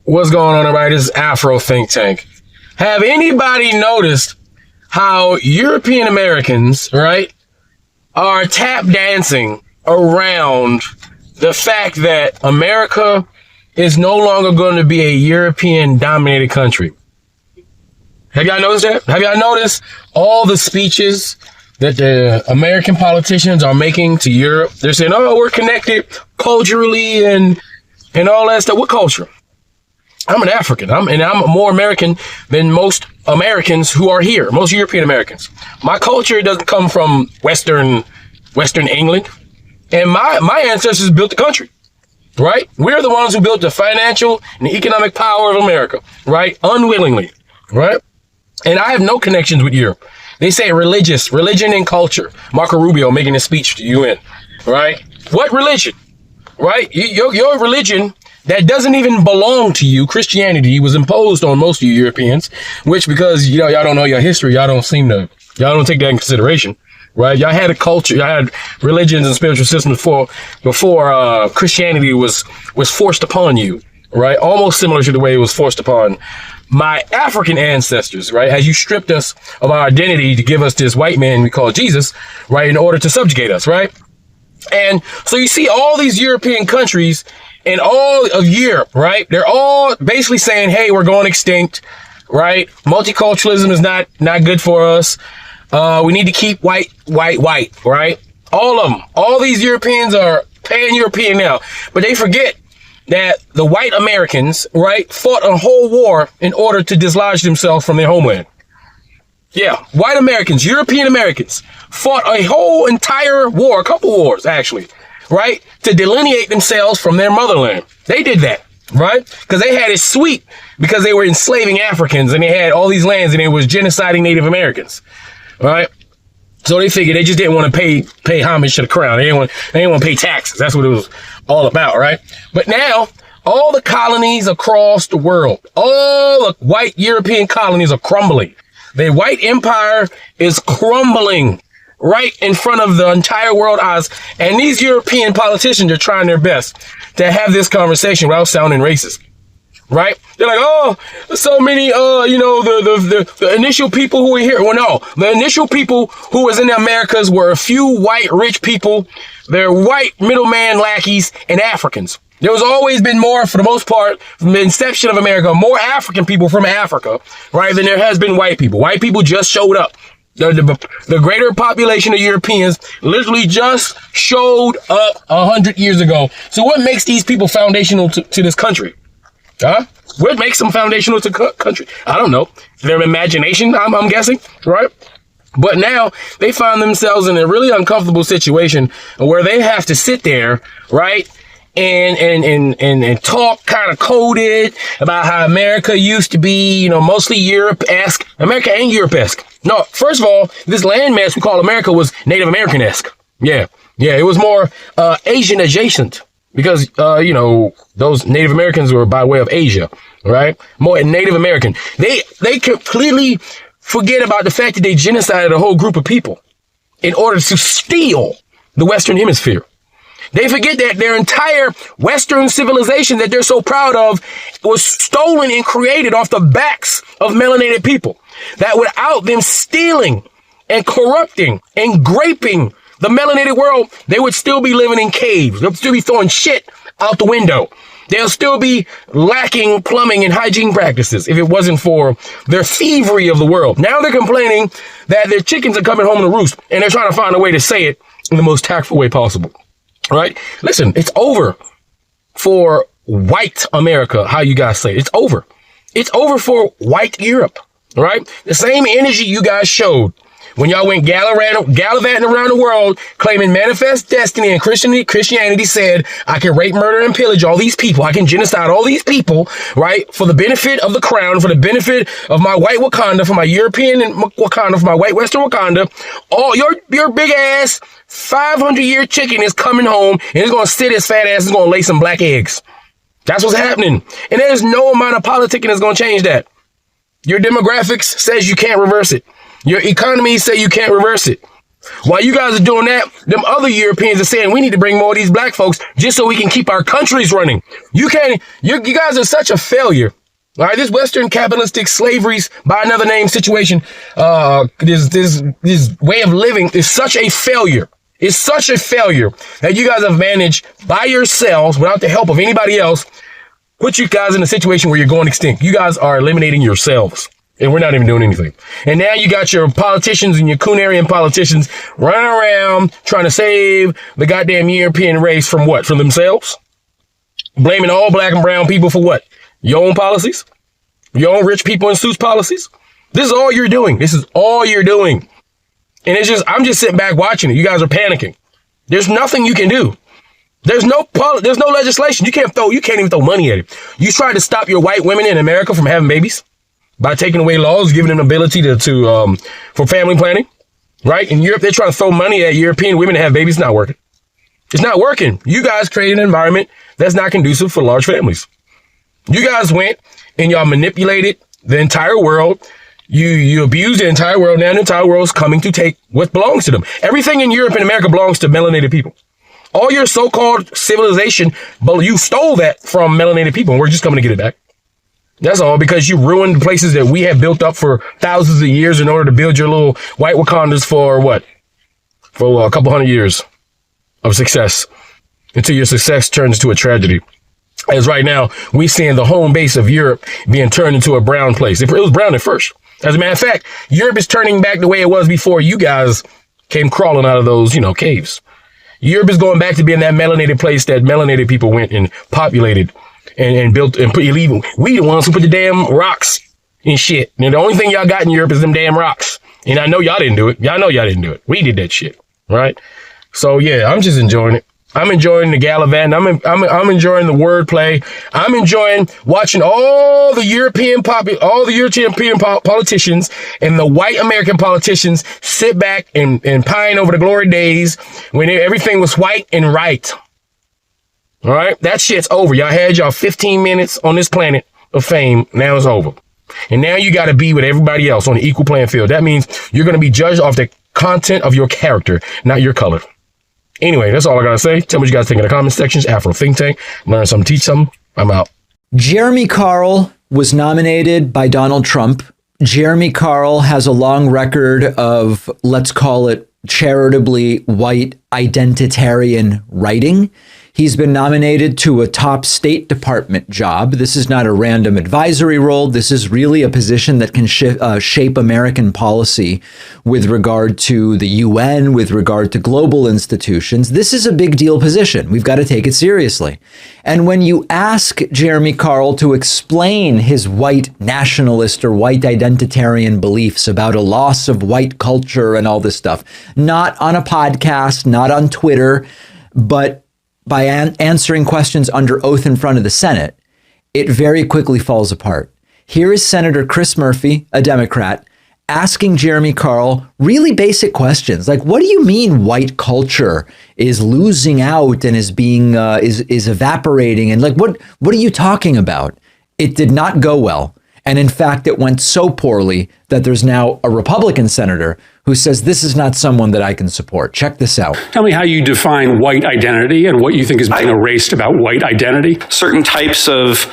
What's going on, everybody? This is Afro Think Tank. Have anybody noticed how European Americans, right, are tap dancing around the fact that America is no longer going to be a European dominated country? Have y'all noticed that? Have y'all noticed all the speeches that the American politicians are making to Europe? They're saying, oh, we're connected culturally and all that stuff. What culture? I'm an African. I'm more American than most Americans who are here, most European Americans. My culture doesn't come from Western England. And my ancestors built the country, right? We're the ones who built the financial and the economic power of America, right? Unwillingly, right? And I have no connections with Europe. They say religion and culture. Marco Rubio making a speech to the UN, right? What religion, right? Your religion that doesn't even belong to you, Christianity, was imposed on most of you Europeans, which because, y'all don't know your history, y'all don't take that in consideration, right? Y'all had a culture, y'all had religions and spiritual systems before Christianity was forced upon you, right? Almost similar to the way it was forced upon my African ancestors, right? As you stripped us of our identity to give us this white man we call Jesus, right? In order to subjugate us, right? And so you see all these European countries and all of Europe, right? They're all basically saying, hey, we're going extinct, right? Multiculturalism is not good for us. We need to keep white, right? All of them. All these Europeans are pan-European now, but they forget that the white Americans, right, fought a whole war in order to dislodge themselves from their homeland. Yeah, white Americans, European Americans fought a whole entire war, a couple wars actually, right, to delineate themselves from their motherland. They did that, right? Because they had it sweet because they were enslaving Africans and they had all these lands and it was genociding Native Americans, right? So they figured they just didn't want to pay homage to the crown. They didn't want to pay taxes. That's what it was all about, right? But now all the colonies across the world, all the white European colonies are crumbling. The white empire is crumbling right in front of the entire world eyes. And these European politicians are trying their best to have this conversation without sounding racist, right? They're like, oh, so many, the initial people who were here. Well, no, the initial people who was in the Americas were a few white rich people. They're white middleman lackeys and Africans. There was always been more, for the most part, from the inception of America, more African people from Africa, right, than there has been white people. White people just showed up. The greater population of Europeans literally just showed up 100 years ago. So what makes these people foundational to this country? Huh? What makes them foundational to country? I don't know. Their imagination, I'm guessing, right? But now they find themselves in a really uncomfortable situation where they have to sit there, right, and talk kind of coded about how America used to be, mostly Europe-esque. America ain't Europe-esque. No, first of all, this landmass we call America was Native American-esque. Yeah, it was more Asian adjacent because, those Native Americans were by way of Asia, right? More Native American. They completely forget about the fact that they genocided a whole group of people in order to steal the Western Hemisphere. They forget that their entire Western civilization that they're so proud of was stolen and created off the backs of melanated people. That without them stealing and corrupting and graping the melanated world, they would still be living in caves. They'll still be throwing shit out the window. They'll still be lacking plumbing and hygiene practices if it wasn't for their thievery of the world. Now they're complaining that their chickens are coming home to roost, and they're trying to find a way to say it in the most tactful way possible. Right? Listen, it's over for white America, how you guys say it. It's over. It's over for white Europe, right? The same energy you guys showed when y'all went gallivanting around the world, claiming manifest destiny, and Christianity said, I can rape, murder, and pillage all these people. I can genocide all these people, right? For the benefit of the crown, for the benefit of my white Wakanda, for my European Wakanda, for my white Western Wakanda. All your big ass 500-year chicken is coming home and it's going to sit his fat ass, is going to lay some black eggs. That's what's happening. And there's no amount of politicking that's going to change that. Your demographics says you can't reverse it. Your economy say you can't reverse it. While you guys are doing that, them other Europeans are saying we need to bring more of these black folks just so we can keep our countries running. You guys are such a failure. All right, this Western capitalistic slavery's by another name situation, this way of living is such a failure. It's such a failure that you guys have managed by yourselves without the help of anybody else, put you guys in a situation where you're going extinct. You guys are eliminating yourselves. And we're not even doing anything. And now you got your politicians and your Coonarian politicians running around trying to save the goddamn European race from what? From themselves? Blaming all black and brown people for what? Your own policies? Your own rich people in suits policies? This is all you're doing. This is all you're doing. And I'm just sitting back watching it. You guys are panicking. There's nothing you can do. There's no legislation. You can't even throw money at it. You tried to stop your white women in America from having babies by taking away laws, giving them ability for family planning, right? In Europe, they're trying to throw money at European women to have babies. It's not working. It's not working. You guys created an environment that's not conducive for large families. You guys went and y'all manipulated the entire world. You abused the entire world. Now the entire world is coming to take what belongs to them. Everything in Europe and America belongs to melanated people. All your so-called civilization, but you stole that from melanated people, and we're just coming to get it back. That's all, because you ruined the places that we have built up for thousands of years in order to build your little white Wakandas for what? For a couple hundred years of success, until your success turns into a tragedy. As right now, we're seeing the home base of Europe being turned into a brown place. It was brown at first. As a matter of fact, Europe is turning back the way it was before you guys came crawling out of those, caves. Europe is going back to being that melanated place that melanated people went and populated and built and put illegal. We the ones who put the damn rocks and shit. And the only thing y'all got in Europe is them damn rocks. And I know y'all didn't do it. Y'all know y'all didn't do it. We did that shit, right? So yeah, I'm just enjoying it. I'm enjoying the gallivanting. I'm enjoying the wordplay. I'm enjoying watching all the European politicians and the white American politicians sit back and pine over the glory days when everything was white and right. All right, that shit's over. Y'all had y'all 15 minutes on this planet of fame. Now it's over. And now you got to be with everybody else on the equal playing field. That means you're going to be judged off the content of your character, not your color. Anyway, that's all I got to say. Tell me what you guys think in the comment sections. Afro Think Tank. Learn something, teach something. I'm out. Jeremy Carl was nominated by Donald Trump. Jeremy Carl has a long record of, let's call it, charitably white identitarian writing. He's been nominated to a top State Department job. This is not a random advisory role. This is really a position that can shape American policy with regard to the UN, with regard to global institutions. This is a big deal position. We've got to take it seriously. And when you ask Jeremy Carl to explain his white nationalist or white identitarian beliefs about a loss of white culture and all this stuff, not on a podcast, not on Twitter, but by answering questions under oath in front of the Senate, it very quickly falls apart. Here is Senator Chris Murphy, a Democrat, asking Jeremy Carl really basic questions like, what do you mean white culture is losing out and is being is evaporating? And like, what are you talking about? It did not go well. And in fact, it went so poorly that there's now a Republican senator who says this is not someone that I can support. Check this out. Tell me how you define white identity and what you think is being erased about white identity. Certain types of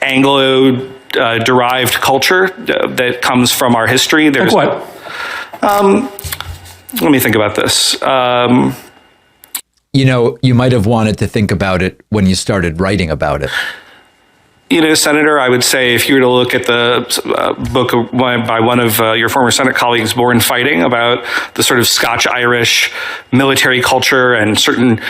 Anglo-derived culture that comes from our history. There's like what? Let me think about this. You might have wanted to think about it when you started writing about it. Senator, I would say if you were to look at the book by one of your former Senate colleagues, Born Fighting, about the sort of Scotch-Irish military culture and certain,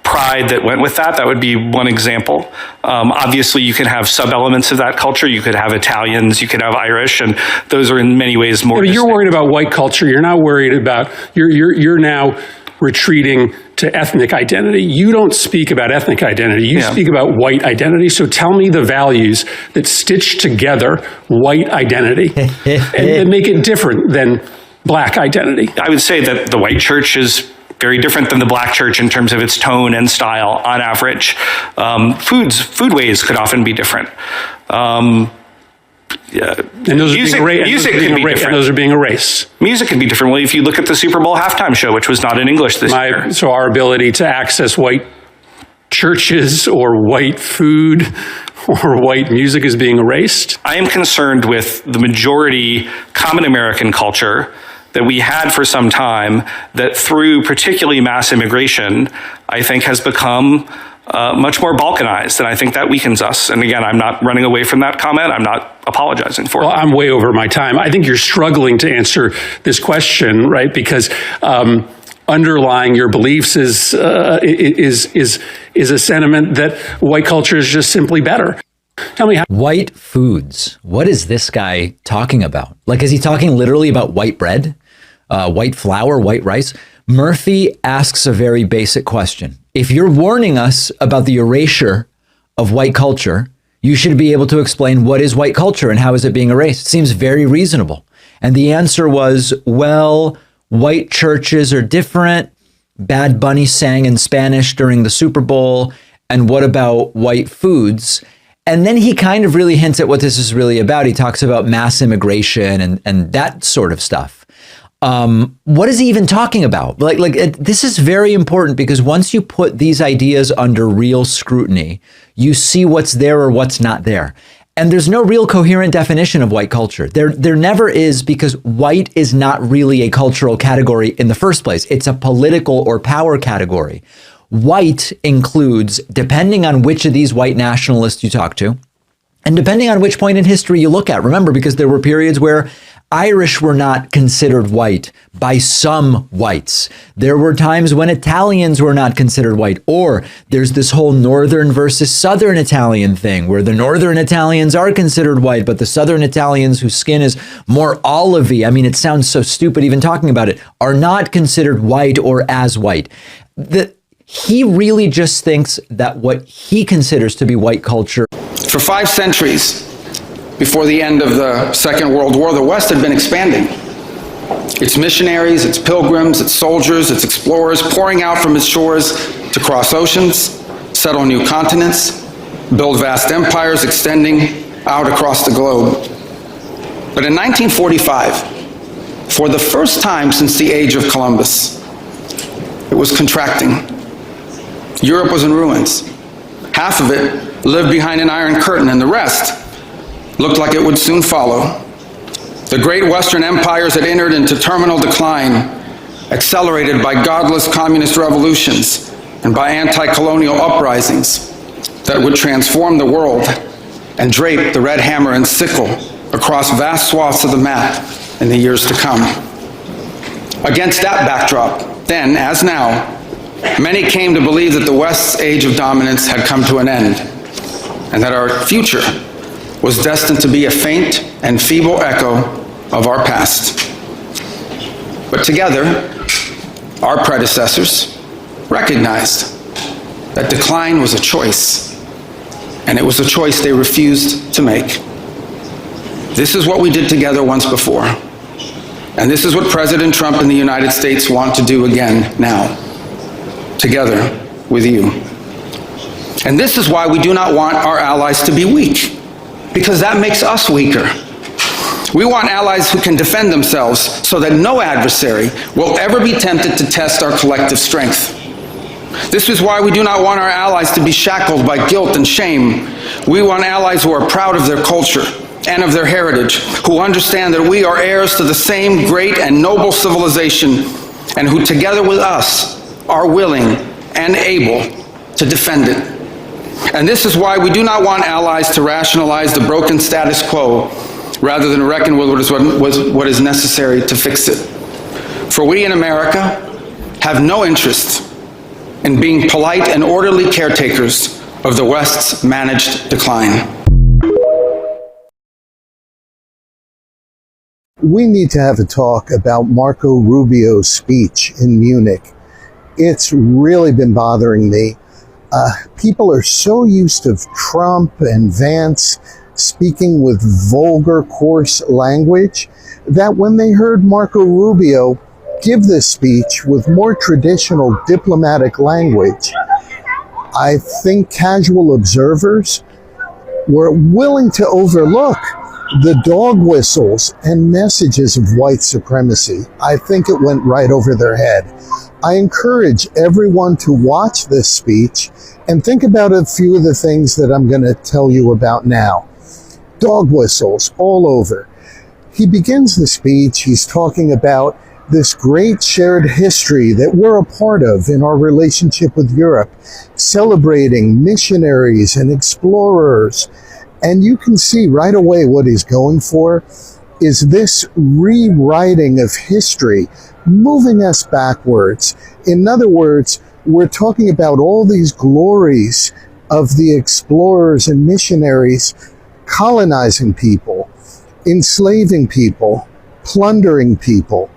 pride that went with that, that would be one example. Obviously, you can have sub-elements of that culture. You could have Italians, you could have Irish, and those are in many ways more. But you're worried about white culture. You're not worried about, you're now retreating to ethnic identity. You don't speak about ethnic identity. You speak about white identity. So tell me the values that stitch together white identity and make it different than black identity. I would say that the white church is very different than the black church in terms of its tone and style on average. Foodways could often be different. And those music, are being music can be different. Those are being erased. Music can be different. Well, if you look at the Super Bowl halftime show, which was not in English this year. So our ability to access white churches or white food or white music is being erased? I am concerned with the majority common American culture that we had for some time that through particularly mass immigration, I think has become much more balkanized, and I think that weakens us. And again, I'm not running away from that comment. I'm not apologizing for it. Well, I'm way over my time. I think you're struggling to answer this question, right? Because underlying your beliefs is a sentiment that white culture is just simply better. Tell me how. White foods. What is this guy talking about? Like, is he talking literally about white bread, white flour, white rice? Murphy asks a very basic question. If you're warning us about the erasure of white culture, you should be able to explain what is white culture and how is it being erased. It seems very reasonable. And the answer was, well, white churches are different. Bad Bunny sang in Spanish during the Super Bowl. And what about white foods? And then he kind of really hints at what this is really about. He talks about mass immigration and that sort of stuff. What is he even talking about? This is very important because once you put these ideas under real scrutiny, you see what's there or what's not there. And there's no real coherent definition of white culture. There never is, because white is not really a cultural category in the first place. It's a political or power category. White includes, depending on which of these white nationalists you talk to, and depending on which point in history you look at. Remember, because there were periods where Irish were not considered white by some whites. There were times when Italians were not considered white, or there's this whole northern versus southern Italian thing where the northern Italians are considered white, but the southern Italians whose skin is more olivey, I mean, it sounds so stupid even talking about it, are not considered white or as white. He really just thinks that what he considers to be white culture. For 5 centuries, before the end of the Second World War, the West had been expanding. Its missionaries, its pilgrims, its soldiers, its explorers pouring out from its shores to cross oceans, settle new continents, build vast empires extending out across the globe. But in 1945, for the first time since the age of Columbus, it was contracting. Europe was in ruins. Half of it lived behind an iron curtain, and the rest looked like it would soon follow. The great Western empires had entered into terminal decline, accelerated by godless communist revolutions and by anti-colonial uprisings that would transform the world and drape the red hammer and sickle across vast swaths of the map in the years to come. Against that backdrop, then as now, many came to believe that the West's age of dominance had come to an end, and that our future was destined to be a faint and feeble echo of our past. But together, our predecessors recognized that decline was a choice, and it was a choice they refused to make. This is what we did together once before, and this is what President Trump and the United States want to do again now, together with you. And this is why we do not want our allies to be weak, because that makes us weaker. We want allies who can defend themselves so that no adversary will ever be tempted to test our collective strength. This is why we do not want our allies to be shackled by guilt and shame. We want allies who are proud of their culture and of their heritage, who understand that we are heirs to the same great and noble civilization, and who together with us are willing and able to defend it. And this is why we do not want allies to rationalize the broken status quo rather than reckon with what is necessary to fix it. For we in America have no interest in being polite and orderly caretakers of the West's managed decline. We need to have a talk about Marco Rubio's speech in Munich. It's really been bothering me. People are so used to Trump and Vance speaking with vulgar, coarse language that when they heard Marco Rubio give this speech with more traditional diplomatic language, I think casual observers were willing to overlook the dog whistles and messages of white supremacy, I think it went right over their head. I encourage everyone to watch this speech and think about a few of the things that I'm going to tell you about now. Dog whistles all over. He begins the speech, he's talking about this great shared history that we're a part of in our relationship with Europe, celebrating missionaries and explorers. And you can see right away what he's going for is this rewriting of history, moving us backwards. In other words, we're talking about all these glories of the explorers and missionaries colonizing people, enslaving people, plundering people.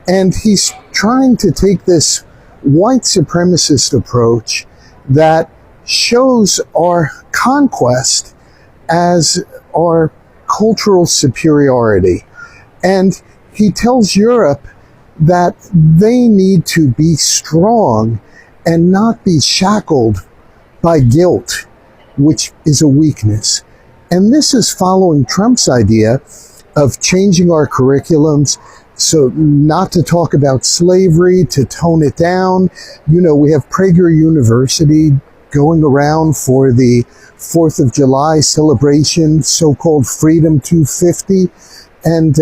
And he's trying to take this white supremacist approach that shows our conquest as our cultural superiority. And he tells Europe that they need to be strong and not be shackled by guilt, which is a weakness. And this is following Trump's idea of changing our curriculums, so not to talk about slavery, to tone it down. You know, we have Prager University going around for the 4th of July celebration, so-called Freedom 250. And,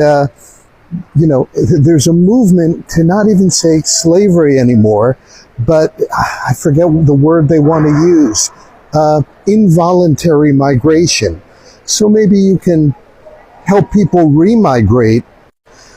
you know, there's a movement to not even say slavery anymore, but I forget the word they want to use, involuntary migration. So maybe you can help people remigrate.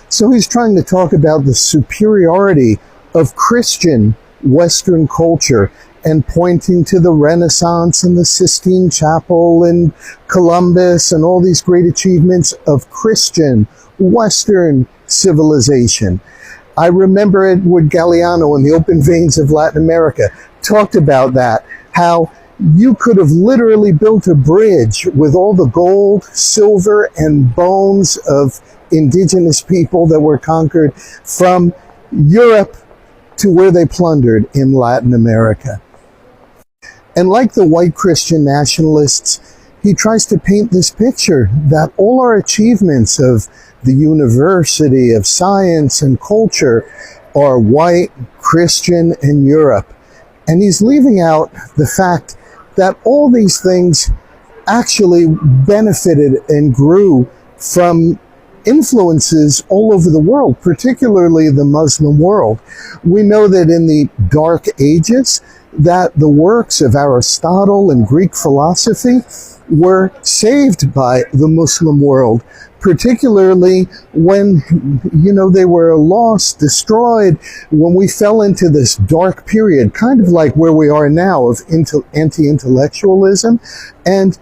So he's trying to talk about the superiority of Christian Western culture and pointing to the Renaissance and the Sistine Chapel and Columbus and all these great achievements of Christian Western civilization. I remember Edward Galeano in The Open Veins of Latin America talked about that, how you could have literally built a bridge with all the gold, silver, and bones of indigenous people that were conquered from Europe to where they plundered in Latin America. And like the white Christian nationalists, he tries to paint this picture that all our achievements of the university, of science and culture are white, Christian, and Europe. And he's leaving out the fact that all these things actually benefited and grew from influences all over the world, particularly the Muslim world. We know that in the Dark Ages, that the works of Aristotle and Greek philosophy were saved by the Muslim world, particularly when, you know, they were lost, destroyed, when we fell into this dark period, kind of like where we are now of anti-intellectualism. And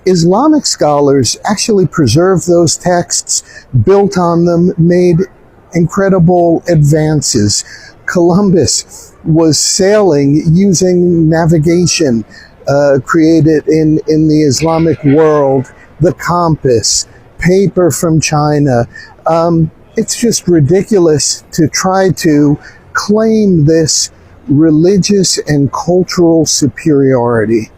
Islamic scholars actually preserved those texts, built on them, made incredible advances. Columbus was sailing using navigation created in the Islamic world, the compass, paper from China. It's just ridiculous to try to claim this religious and cultural superiority.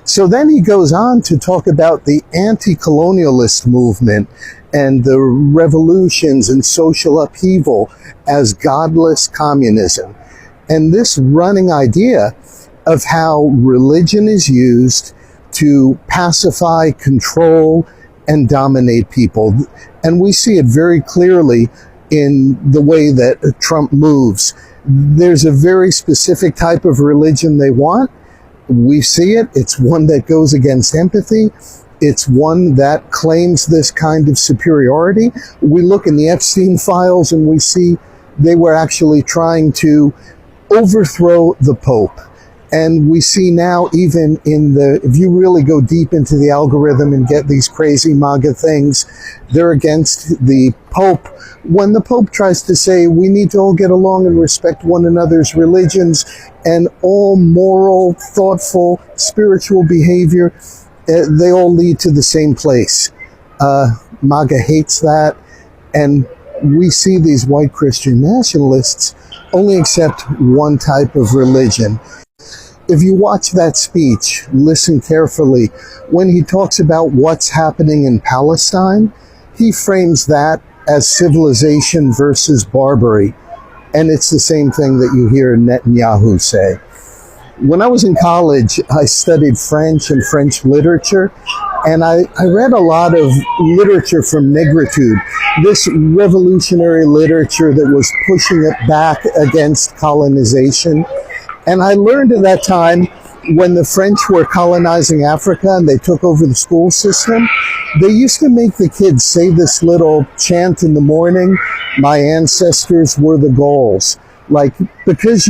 So then he goes on to talk about the anti-colonialist movement and the revolutions and social upheaval as godless communism. And this running idea of how religion is used to pacify, control, and dominate people. And we see it very clearly in the way that Trump moves. There's a very specific type of religion they want. We see it. It's one that goes against empathy. It's one that claims this kind of superiority. We look in the Epstein files and we see they were actually trying to overthrow the Pope. And we see now, even in if you really go deep into the algorithm and get these crazy MAGA things, they're against the Pope. When the Pope tries to say we need to all get along and respect one another's religions and all moral, thoughtful, spiritual behavior, they all lead to the same place. MAGA hates that. And we see these white Christian nationalists only accept one type of religion. if you watch that speech, listen carefully, when he talks about what's happening in Palestine, he frames that as civilization versus barbary. And it's the same thing that you hear Netanyahu say. When I was in college, I studied French and French literature, and I read a lot of literature from Negritude, this revolutionary literature that was pushing it back against colonization. And I learned at that time, when the French were colonizing Africa and they took over the school system, they used to make the kids say this little chant in the morning, "My ancestors were the Gauls." Like, because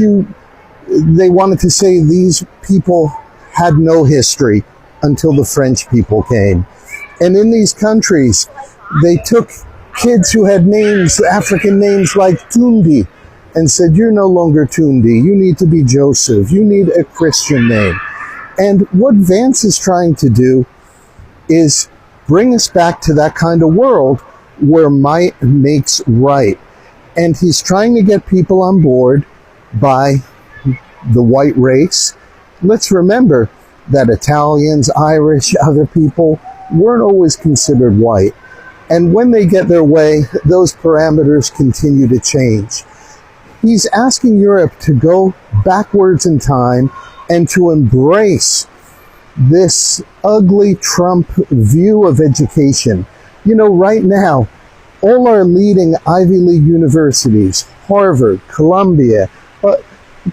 they wanted to say these people had no history until the French people came. And in these countries, they took kids who had names, African names like Tundi, and said, "You're no longer Tundi, you need to be Joseph, you need a Christian name." And what Vance is trying to do is bring us back to that kind of world where might makes right. And he's trying to get people on board by the white race. Let's remember that Italians, Irish, other people weren't always considered white. And when they get their way, those parameters continue to change. He's asking Europe to go backwards in time and to embrace this ugly Trump view of education. You know, right now, all our leading Ivy League universities, Harvard, Columbia,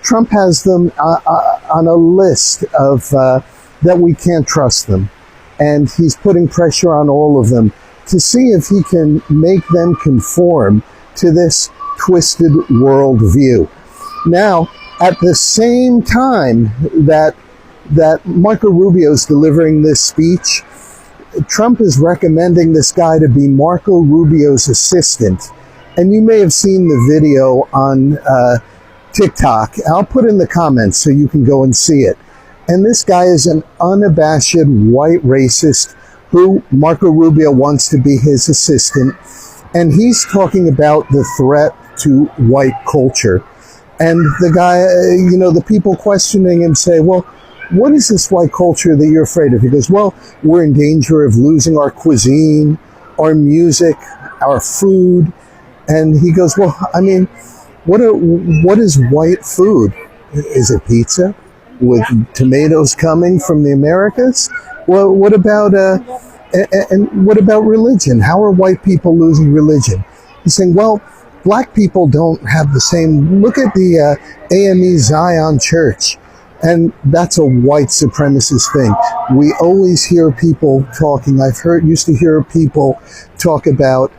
Trump has them on a list of that we can't trust them. And he's putting pressure on all of them to see if he can make them conform to this twisted worldview. Now, at the same time that Marco Rubio is delivering this speech, Trump is recommending this guy to be Marco Rubio's assistant. And you may have seen the video on TikTok. I'll put in the comments so you can go and see it. And this guy is an unabashed white racist who Marco Rubio wants to be his assistant. And he's talking about the threat to white culture. And the guy, the people questioning him say, "Well, what is this white culture that you're afraid of?" He goes, "Well, we're in danger of losing our cuisine, our music, our food." And he goes, "Well, I mean, what is white food? Is it pizza with tomatoes coming from the Americas? Well, what about religion? How are white people losing religion?" He's saying, "Well, black people don't have the same. Look at the AME Zion Church." And that's a white supremacist thing. We always hear people talking. Used to hear people talk about,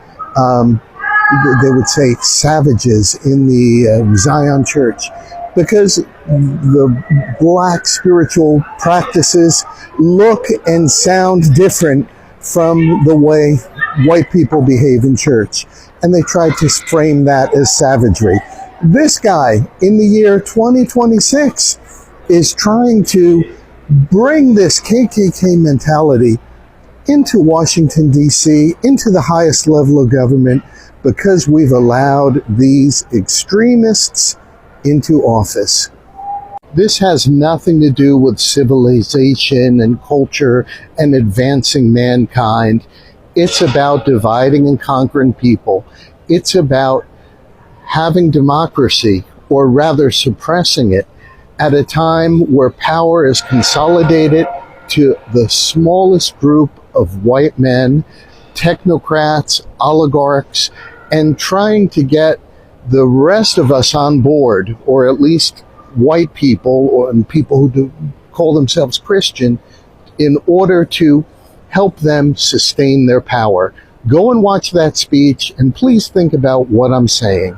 they would say savages in the Zion Church, because the black spiritual practices look and sound different from the way white people behave in church. And they tried to frame that as savagery. This guy, in the year 2026, is trying to bring this KKK mentality into Washington, D.C., into the highest level of government, because we've allowed these extremists into office. This has nothing to do with civilization and culture and advancing mankind. It's about dividing and conquering people. It's about having democracy, or rather suppressing it, at a time where power is consolidated to the smallest group of white men, technocrats, oligarchs, and trying to get the rest of us on board, or at least white people and people who do call themselves Christian, in order to help them sustain their power. Go and watch that speech, and please think about what I'm saying.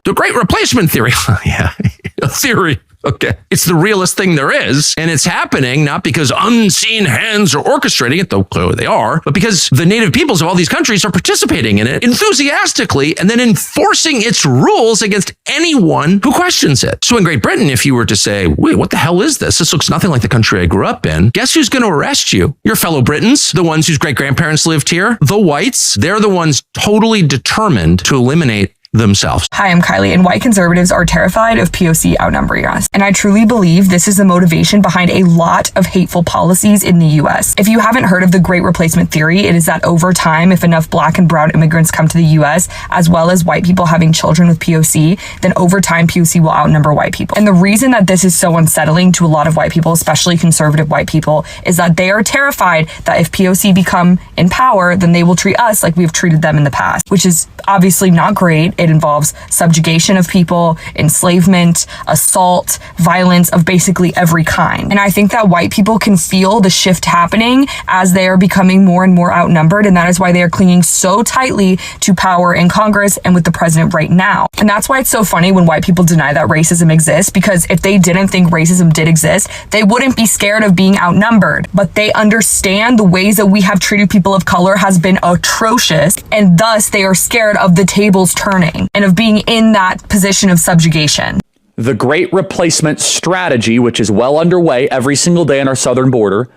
The great replacement theory. Yeah, a theory. Okay. It's the realest thing there is. And it's happening not because unseen hands are orchestrating it, though clearly they are, but because the native peoples of all these countries are participating in it enthusiastically and then enforcing its rules against anyone who questions it. So in Great Britain, if you were to say, wait, what the hell is this? This looks nothing like the country I grew up in. Guess who's going to arrest you? Your fellow Britons, the ones whose great-grandparents lived here, the whites. They're the ones totally determined to eliminate themselves. Hi, I'm Kylie, and white conservatives are terrified of POC outnumbering us. And I truly believe this is the motivation behind a lot of hateful policies in the US. If you haven't heard of the Great Replacement Theory, it is that over time, if enough black and brown immigrants come to the US, as well as white people having children with POC, then over time, POC will outnumber white people. And the reason that this is so unsettling to a lot of white people, especially conservative white people, is that they are terrified that if POC become in power, then they will treat us like we've treated them in the past, which is obviously not great. It involves subjugation of people, enslavement, assault, violence of basically every kind. And I think that white people can feel the shift happening as they are becoming more and more outnumbered, and that is why they are clinging so tightly to power in Congress and with the president right now. And that's why it's so funny when white people deny that racism exists, because if they didn't think racism did exist, they wouldn't be scared of being outnumbered. But they understand the ways that we have treated people of color has been atrocious, and thus they are scared of the tables turning and of being in that position of subjugation. The Great Replacement strategy, which is well underway every single day on our southern border,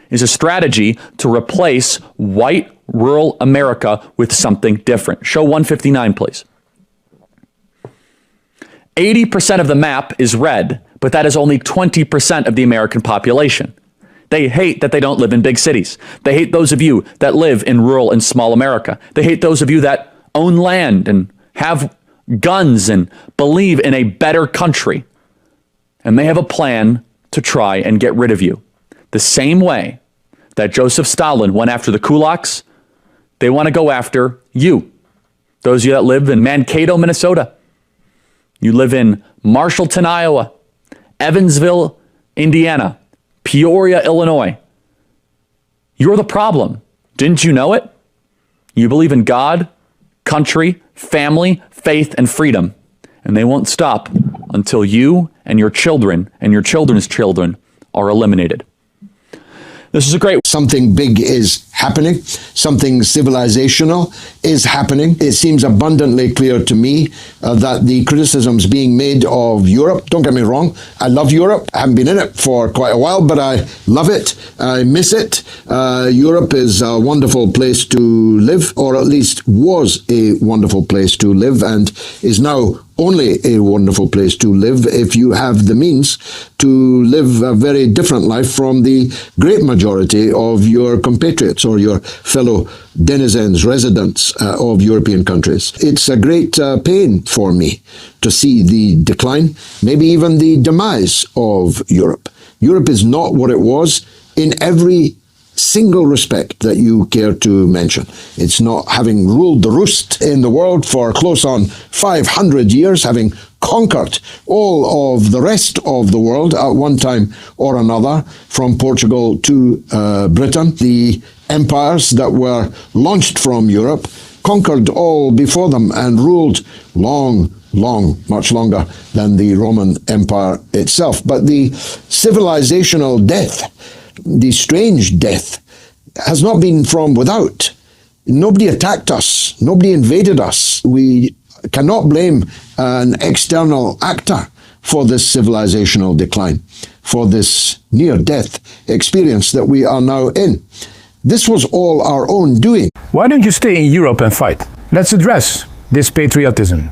is a strategy to replace white rural America with something different. Show 159, please. 80% of the map is red, but that is only 20% of the American population. They hate that they don't live in big cities. They hate those of you that live in rural and small America. They hate those of you that own land and have guns and believe in a better country. And they have a plan to try and get rid of you. The same way that Joseph Stalin went after the kulaks, they want to go after you. Those of you that live in Mankato, Minnesota. You live in Marshallton, Iowa, Evansville, Indiana, Peoria, Illinois. You're the problem. Didn't you know it? You believe in God, country, family, faith, and freedom. And they won't stop until you and your children and your children's children are eliminated. This is a great... Something big is happening. Something civilizational is happening. It seems abundantly clear to me that the criticisms being made of Europe, don't get me wrong, I love Europe. I haven't been in it for quite a while, but I love it. I miss it. Europe is a wonderful place to live, or at least was a wonderful place to live, and is now only a wonderful place to live if you have the means to live a very different life from the great majority of your compatriots or your fellow denizens, residents of European countries. It's a great pain for me to see the decline, maybe even the demise of Europe. Europe is not what it was in every single respect that you care to mention. It's not having ruled the roost in the world for close on 500 years, having conquered all of the rest of the world at one time or another, from Portugal to Britain. The empires that were launched from Europe conquered all before them and ruled much longer than the Roman Empire itself. But the civilizational death, the strange death, has not been from without. Nobody attacked us. Nobody invaded us. We cannot blame an external actor for this civilizational decline, for this near-death experience that we are now in. This was all our own doing. Why don't you stay in Europe and fight? Let's address this patriotism.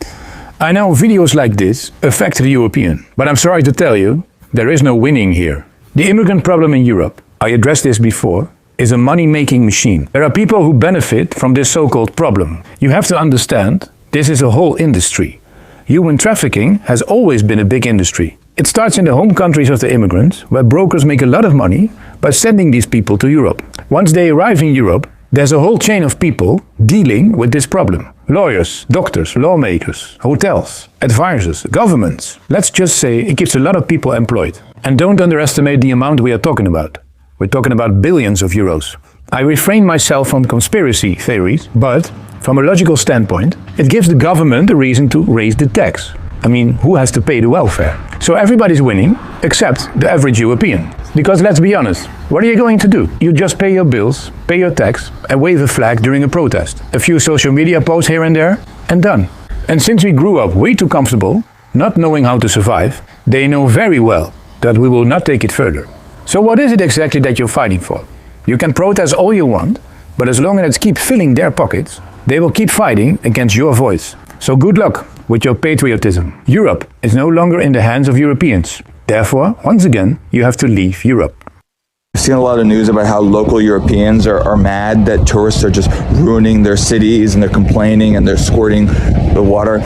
I know videos like this affect the European, but I'm sorry to tell you, there is no winning here. The immigrant problem in Europe, I addressed this before, is a money-making machine. There are people who benefit from this so-called problem. You have to understand, this is a whole industry. Human trafficking has always been a big industry. It starts in the home countries of the immigrants, where brokers make a lot of money by sending these people to Europe. Once they arrive in Europe, there's a whole chain of people dealing with this problem. Lawyers, doctors, lawmakers, hotels, advisors, governments. Let's just say it keeps a lot of people employed. And don't underestimate the amount we are talking about. We're talking about billions of euros. I refrain myself from conspiracy theories, but from a logical standpoint, it gives the government a reason to raise the tax. I mean, who has to pay the welfare? So everybody's winning, except the average European. Because let's be honest, what are you going to do? You just pay your bills, pay your tax, and wave a flag during a protest. A few social media posts here and there, and done. And since we grew up way too comfortable, not knowing how to survive, they know very well that we will not take it further. So what is it exactly that you're fighting for? You can protest all you want, but as long as it keeps filling their pockets, they will keep fighting against your voice. So good luck with your patriotism. Europe is no longer in the hands of Europeans. Therefore, once again, you have to leave Europe. I've seen a lot of news about how local Europeans are mad that tourists are just ruining their cities and they're complaining and they're squirting the water.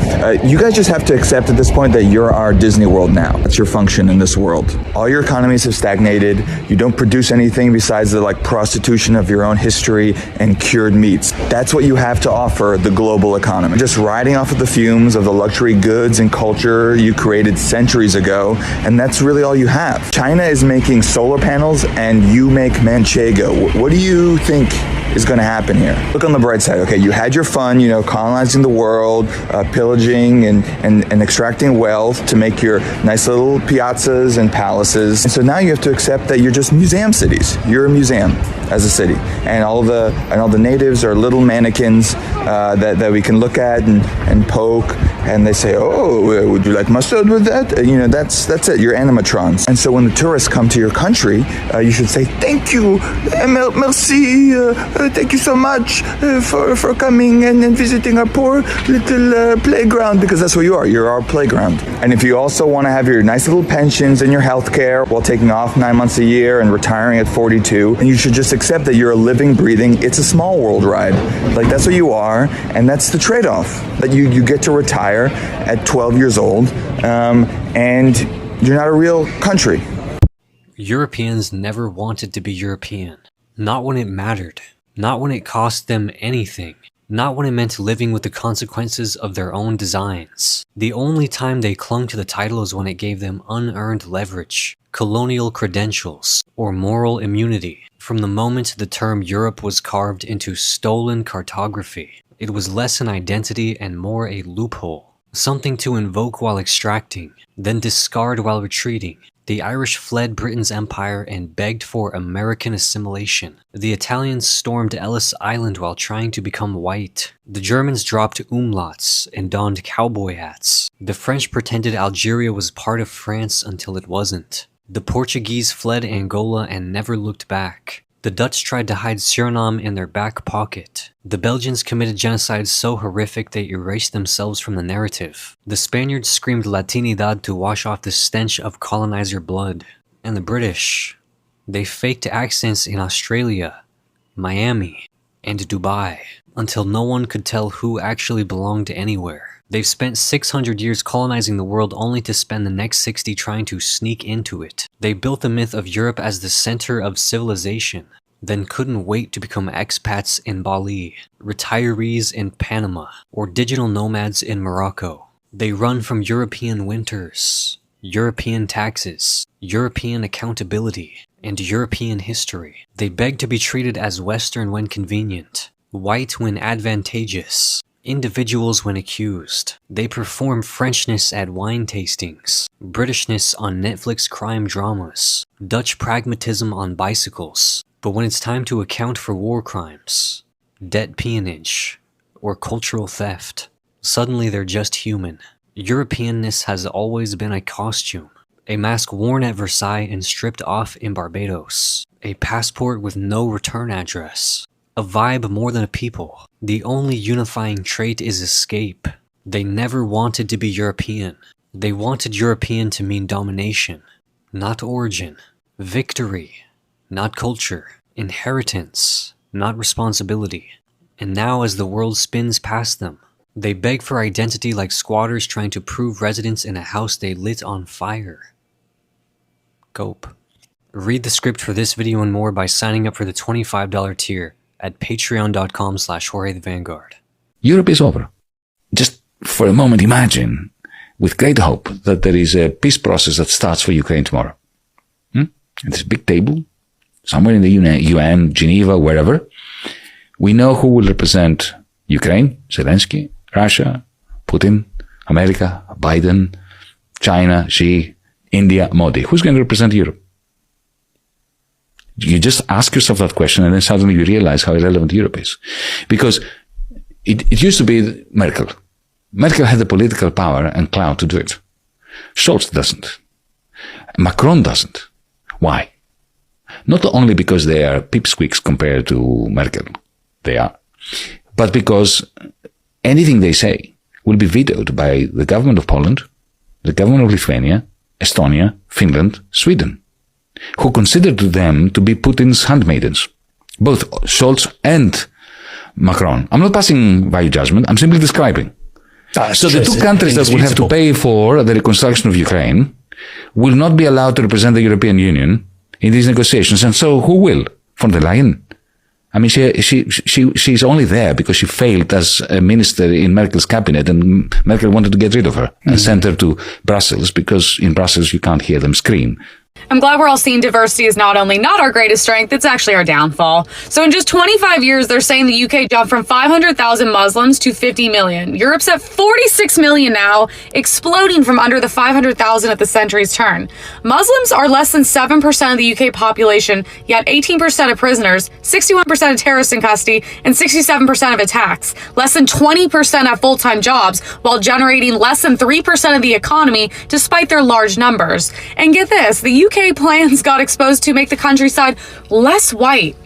You guys just have to accept at this point that you're our Disney World now. That's your function in this world. All your economies have stagnated. You don't produce anything besides the prostitution of your own history and cured meats. That's what you have to offer the global economy. Just riding off of the fumes of the luxury goods and culture you created centuries ago, and that's really all you have. China is making solar panels and you make manchego. What do you think is going to happen here? Look on the bright side. Okay, you had your fun, colonizing the world, pillaging and extracting wealth to make your nice little piazzas and palaces. And so now you have to accept that you're just museum cities. You're a museum as a city, and all the natives are little mannequins that we can look at and poke, and they say, "Oh, would you like mustard with that?" That's it. You're animatrons. And so when the tourists come to your country, you should say, "Thank you, merci, thank you so much for coming and visiting our poor little playground," because that's what you are. You're our playground. And if you also want to have your nice little pensions and your health care while taking off 9 months a year and retiring at 42, then you should just accept that you're a living, breathing, it's a small world ride. That's what you are, and that's the trade-off. That you get to retire at 12 years old, and you're not a real country. Europeans never wanted to be European. Not when it mattered. Not when it cost them anything. Not when it meant living with the consequences of their own designs. The only time they clung to the title is when it gave them unearned leverage, colonial credentials, or moral immunity. From the moment the term Europe was carved into stolen cartography, it was less an identity and more a loophole. Something to invoke while extracting, then discard while retreating. The Irish fled Britain's empire and begged for American assimilation. The Italians stormed Ellis Island while trying to become white. The Germans dropped umlauts and donned cowboy hats. The French pretended Algeria was part of France until it wasn't. The Portuguese fled Angola and never looked back. The Dutch tried to hide Suriname in their back pocket. The Belgians committed genocide so horrific they erased themselves from the narrative. The Spaniards screamed Latinidad to wash off the stench of colonizer blood. And the British, they faked accents in Australia, Miami, and Dubai, until no one could tell who actually belonged anywhere. They've spent 600 years colonizing the world only to spend the next 60 trying to sneak into it. They built the myth of Europe as the center of civilization, then couldn't wait to become expats in Bali, retirees in Panama, or digital nomads in Morocco. They run from European winters, European taxes, European accountability, and European history. They beg to be treated as Western when convenient, white when advantageous, individuals when accused. They perform Frenchness at wine tastings, Britishness on Netflix crime dramas, Dutch pragmatism on bicycles. But when it's time to account for war crimes, debt peonage, or cultural theft, suddenly they're just human. Europeanness has always been a costume, a mask worn at Versailles and stripped off in Barbados, a passport with no return address, a vibe more than a people. The only unifying trait is escape. They never wanted to be European. They wanted European to mean domination, not origin, victory, not culture, inheritance, not responsibility. And now as the world spins past them, they beg for identity like squatters trying to prove residence in a house they lit on fire. Cope. Read the script for this video and more by signing up for the $25 tier at patreon.com/Jorge the Vanguard. Europe is over. Just for a moment imagine, with great hope, that there is a peace process that starts for Ukraine tomorrow. And this big table, somewhere in the UN, Geneva, wherever, we know who will represent Ukraine, Zelensky, Russia, Putin, America, Biden, China, Xi, India, Modi. Who's going to represent Europe? You just ask yourself that question and then suddenly you realize how irrelevant Europe is. Because it used to be Merkel. Merkel had the political power and clout to do it. Scholz doesn't. Macron doesn't. Why? Not only because they are pipsqueaks compared to Merkel. They are. But because anything they say will be vetoed by the government of Poland, the government of Lithuania, Estonia, Finland, Sweden, who considered them to be Putin's handmaidens, both Scholz and Macron. I'm not passing value judgment, I'm simply describing. So the two countries that will have to pay for the reconstruction of Ukraine will not be allowed to represent the European Union in these negotiations. And so who will? Von der Leyen? I mean, she's only there because she failed as a minister in Merkel's cabinet, and Merkel wanted to get rid of her and sent her to Brussels, because in Brussels you can't hear them scream. I'm glad we're all seeing diversity is not only not our greatest strength, it's actually our downfall. So in just 25 years, they're saying the UK jumped from 500,000 Muslims to 50 million. Europe's at 46 million now, exploding from under the 500,000 at the century's turn. Muslims are less than 7% of the UK population, yet 18% of prisoners, 61% of terrorists in custody, and 67% of attacks. Less than 20% have full-time jobs, while generating less than 3% of the economy, despite their large numbers. And get this, the UK plans got exposed to make the countryside less white.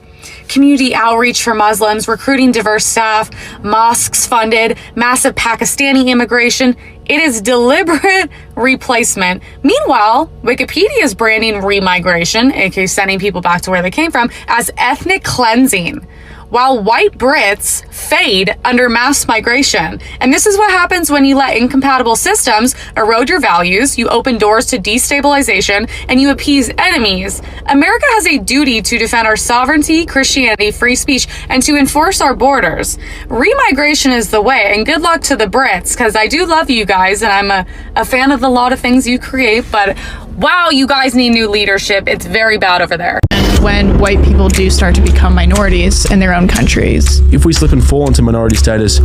Community outreach for Muslims, recruiting diverse staff, mosques funded, massive Pakistani immigration. It is deliberate replacement. Meanwhile, Wikipedia is branding remigration, aka sending people back to where they came from, as ethnic cleansing, while white Brits fade under mass migration. And this is what happens when you let incompatible systems erode your values, you open doors to destabilization, and you appease enemies. America has a duty to defend our sovereignty, Christianity, free speech, and to enforce our borders. Remigration is the way, and good luck to the Brits, because I do love you guys, and I'm a fan of a lot of things you create, but wow, you guys need new leadership. It's very bad over there. When white people do start to become minorities in their own countries. If we slip and fall into minority status,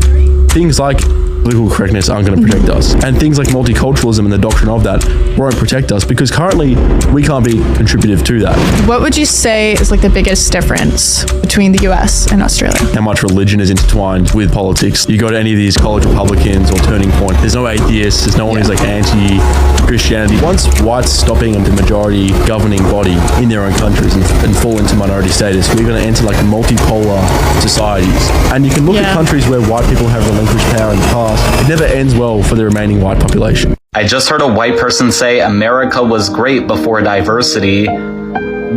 things like political correctness aren't going to protect us. And things like multiculturalism and the doctrine of that won't protect us, because currently we can't be contributive to that. What would you say is like the biggest difference between the US and Australia? How much religion is intertwined with politics. You go to any of these college Republicans or Turning Point, there's no atheists, there's no one who's like anti-Christianity. Once whites stopping the majority governing body in their own countries and fall into minority status, we're going to enter like multipolar societies. And you can look at countries where white people have relinquished power in the past. It never ends well for the remaining white population. I just heard a white person say America was great before diversity.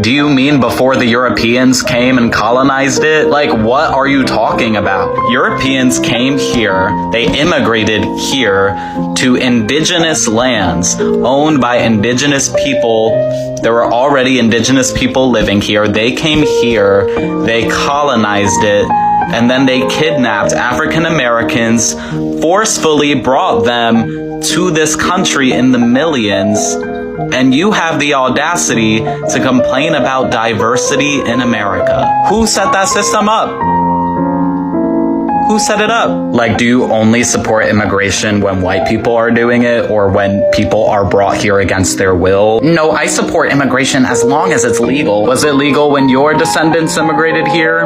Do you mean before the Europeans came and colonized it? Like, what are you talking about? Europeans came here, they immigrated here to indigenous lands owned by indigenous people. There were already indigenous people living here. They came here, they colonized it, and then they kidnapped African Americans, forcefully brought them to this country in the millions. And you have the audacity to complain about diversity in America. Who set that system up? Who set it up? Like, do you only support immigration when white people are doing it, or when people are brought here against their will? No, I support immigration as long as it's legal. Was it legal when your descendants immigrated here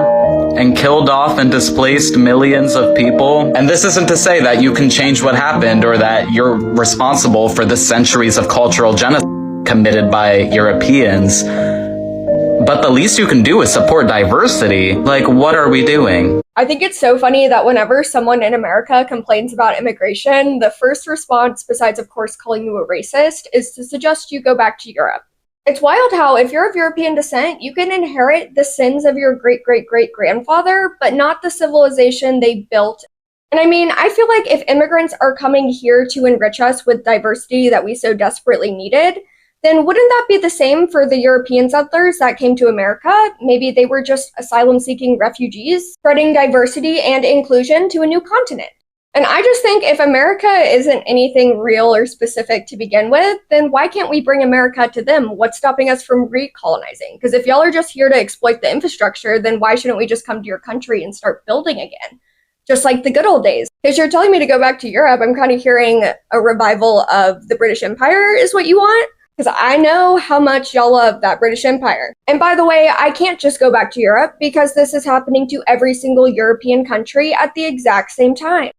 and killed off and displaced millions of people? And this isn't to say that you can change what happened, or that you're responsible for the centuries of cultural genocide committed by Europeans. But the least you can do is support diversity. Like, what are we doing? I think it's so funny that whenever someone in America complains about immigration, the first response, besides of course calling you a racist, is to suggest you go back to Europe. It's wild how if you're of European descent, you can inherit the sins of your great-great-great-grandfather, but not the civilization they built. And I mean, I feel like if immigrants are coming here to enrich us with diversity that we so desperately needed, then wouldn't that be the same for the European settlers that came to America? Maybe they were just asylum-seeking refugees, spreading diversity and inclusion to a new continent. And I just think if America isn't anything real or specific to begin with, then why can't we bring America to them? What's stopping us from recolonizing? Because if y'all are just here to exploit the infrastructure, then why shouldn't we just come to your country and start building again? Just like the good old days. Because you're telling me to go back to Europe, I'm kind of hearing a revival of the British Empire is what you want. Because I know how much y'all love that British Empire. And by the way, I can't just go back to Europe, because this is happening to every single European country at the exact same time.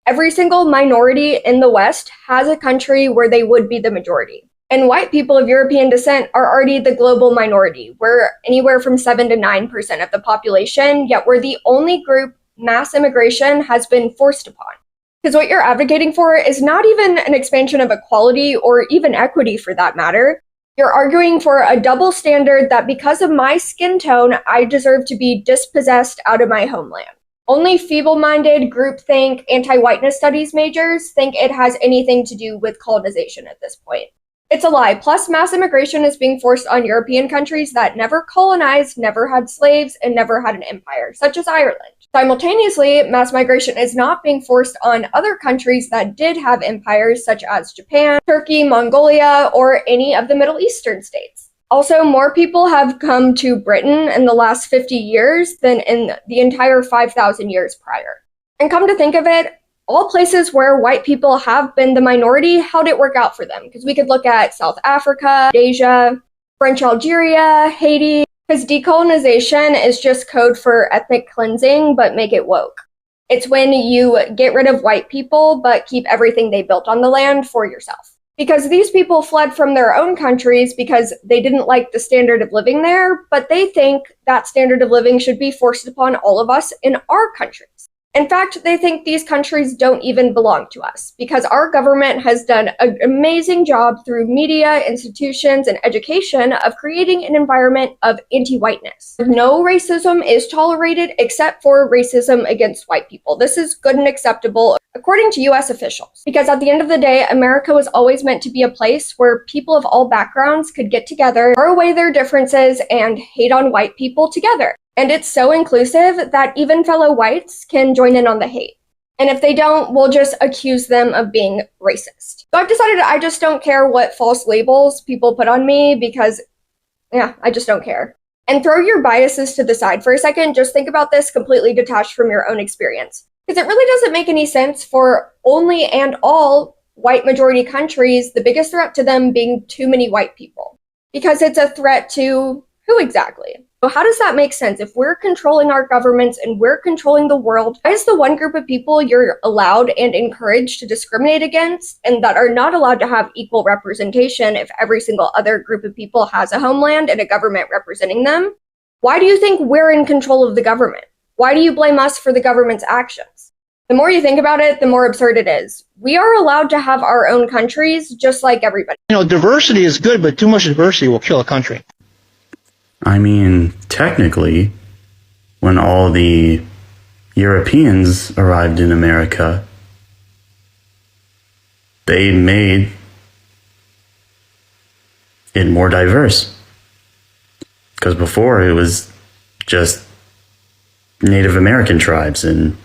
Every single minority in the West has a country where they would be the majority. And white people of European descent are already the global minority. We're anywhere from 7 to 9% of the population, yet we're the only group mass immigration has been forced upon. Because what you're advocating for is not even an expansion of equality or even equity for that matter. You're arguing for a double standard that because of my skin tone, I deserve to be dispossessed out of my homeland. Only feeble-minded, groupthink, anti-whiteness studies majors think it has anything to do with colonization at this point. It's a lie. Plus, mass immigration is being forced on European countries that never colonized, never had slaves, and never had an empire, such as Ireland. Simultaneously, mass migration is not being forced on other countries that did have empires, such as Japan, Turkey, Mongolia, or any of the Middle Eastern states. Also, more people have come to Britain in the last 50 years than in the entire 5,000 years prior. And come to think of it, all places where white people have been the minority, how'd it work out for them? Because we could look at South Africa, Asia, French Algeria, Haiti, because decolonization is just code for ethnic cleansing, but make it woke. It's when you get rid of white people, but keep everything they built on the land for yourself. Because these people fled from their own countries because they didn't like the standard of living there, but they think that standard of living should be forced upon all of us in our countries. In fact, they think these countries don't even belong to us because our government has done an amazing job through media, institutions, and education of creating an environment of anti-whiteness. No racism is tolerated except for racism against white people. This is good and acceptable according to US officials. Because at the end of the day, America was always meant to be a place where people of all backgrounds could get together, throw away their differences, and hate on white people together. And it's so inclusive that even fellow whites can join in on the hate. And if they don't, we'll just accuse them of being racist. So I've decided I just don't care what false labels people put on me because, I just don't care. And throw your biases to the side for a second. Just think about this completely detached from your own experience. Because it really doesn't make any sense for only and all white majority countries, the biggest threat to them being too many white people. Because it's a threat to who exactly? So how does that make sense? If we're controlling our governments and we're controlling the world, why is the one group of people you're allowed and encouraged to discriminate against and that are not allowed to have equal representation if every single other group of people has a homeland and a government representing them? Why do you think we're in control of the government? Why do you blame us for the government's actions? The more you think about it, the more absurd it is. We are allowed to have our own countries just like everybody. Diversity is good, but too much diversity will kill a country. I mean, technically, when all the Europeans arrived in America, they made it more diverse. Because before it was just Native American tribes and,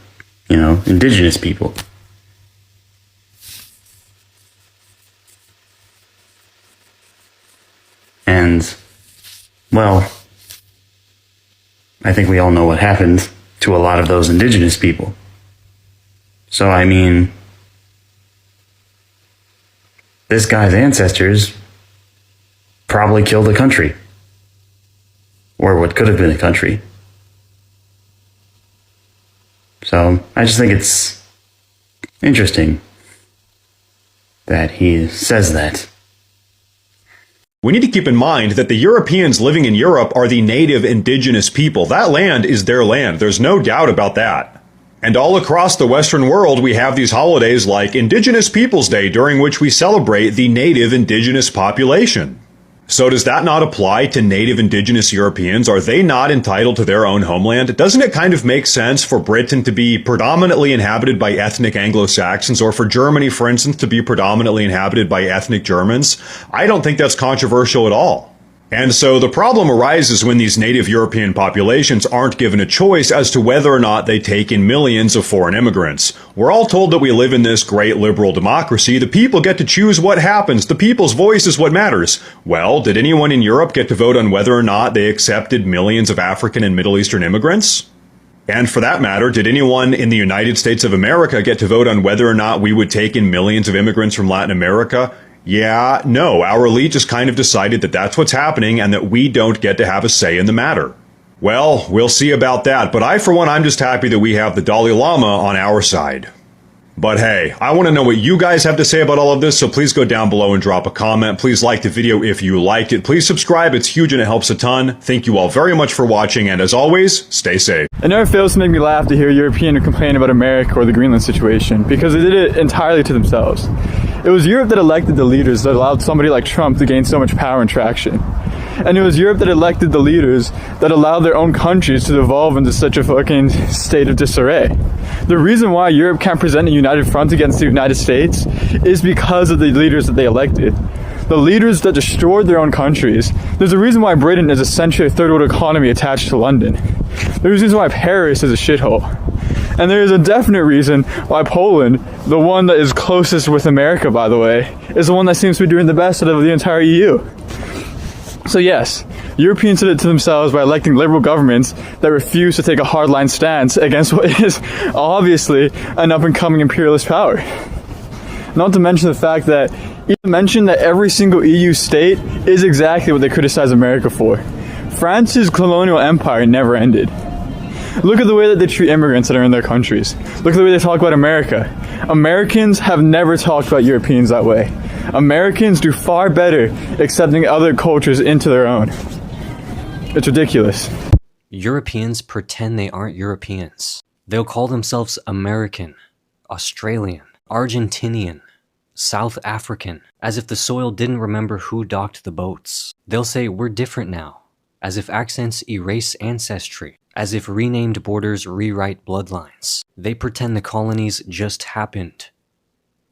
indigenous people. And, well, I think we all know what happened to a lot of those indigenous people. So, I mean, this guy's ancestors probably killed a country. Or what could have been a country. So, I just think it's interesting that he says that. We need to keep in mind that the Europeans living in Europe are the native indigenous people. That land is their land. There's no doubt about that. And all across the Western world, we have these holidays like Indigenous Peoples Day, during which we celebrate the native indigenous population. So does that not apply to native indigenous Europeans? Are they not entitled to their own homeland? Doesn't it kind of make sense for Britain to be predominantly inhabited by ethnic Anglo-Saxons, or for Germany, for instance, to be predominantly inhabited by ethnic Germans? I don't think that's controversial at all. And so the problem arises when these native European populations aren't given a choice as to whether or not they take in millions of foreign immigrants. We're all told that we live in this great liberal democracy. The people get to choose what happens. The people's voice is what matters. Well, did anyone in Europe get to vote on whether or not they accepted millions of African and Middle Eastern immigrants? And for that matter, did anyone in the United States of America get to vote on whether or not we would take in millions of immigrants from Latin America? Yeah, no, our elite just kind of decided that that's what's happening and that we don't get to have a say in the matter. Well, we'll see about that, but for one, I'm just happy that we have the Dalai Lama on our side. But hey, I want to know what you guys have to say about all of this, so please go down below and drop a comment. Please like the video if you liked it. Please subscribe. It's huge and it helps a ton. Thank you all very much for watching, and as always, stay safe. It never fails to make me laugh to hear a European complain about America or the Greenland situation, because they did it entirely to themselves. It was Europe that elected the leaders that allowed somebody like Trump to gain so much power and traction. And it was Europe that elected the leaders that allowed their own countries to devolve into such a fucking state of disarray. The reason why Europe can't present a united front against the United States is because of the leaders that they elected. The leaders that destroyed their own countries. There's a reason why Britain is essentially a third world economy attached to London. There's a reason why Paris is a shithole. And there is a definite reason why Poland, the one that is closest with America, by the way, is the one that seems to be doing the best out of the entire EU. So yes, Europeans did it to themselves by electing liberal governments that refuse to take a hardline stance against what is obviously an up-and-coming imperialist power. Not to mention the fact that every single EU state is exactly what they criticize America for. France's colonial empire never ended. Look at the way that they treat immigrants that are in their countries. Look at the way they talk about America. Americans have never talked about Europeans that way. Americans do far better accepting other cultures into their own. It's ridiculous. Europeans pretend they aren't Europeans. They'll call themselves American, Australian, Argentinian, South African, as if the soil didn't remember who docked the boats. They'll say we're different now, as if accents erase ancestry, as if renamed borders rewrite bloodlines. They pretend the colonies just happened,